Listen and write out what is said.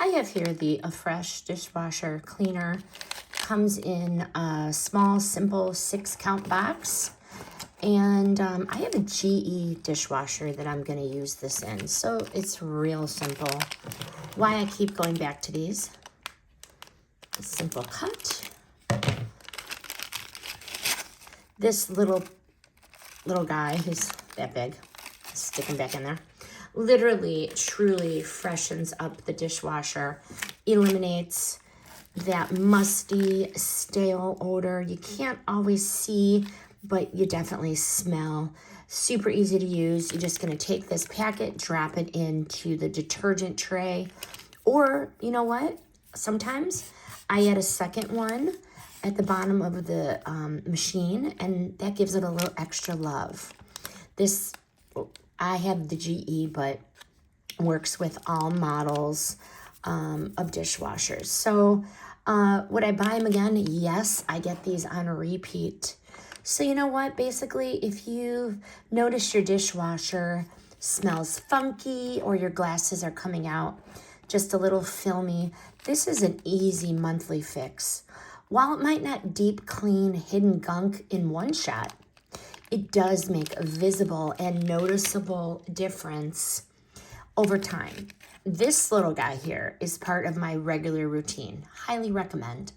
I have here the Affresh Dishwasher Cleaner. Comes in a small, simple 6-count box. And I have a GE dishwasher that I'm going to use this in. So it's real simple. Why I keep going back to these. A simple cut. This little guy who's that big, stick him back in there, literally, truly freshens up the dishwasher, eliminates that musty, stale odor. You can't always see, but you definitely smell. Super easy to use. You're just gonna take this packet, drop it into the detergent tray, or you know what? Sometimes I add a second one at the bottom of the machine, and that gives it a little extra love. This, I have the GE, but works with all models of dishwashers. So would I buy them again? Yes, I get these on a repeat. So you know what? Basically, if you notice your dishwasher smells funky or your glasses are coming out just a little filmy, this is an easy monthly fix. While it might not deep clean hidden gunk in one shot, it does make a visible and noticeable difference over time. This little guy here is part of my regular routine. Highly recommend.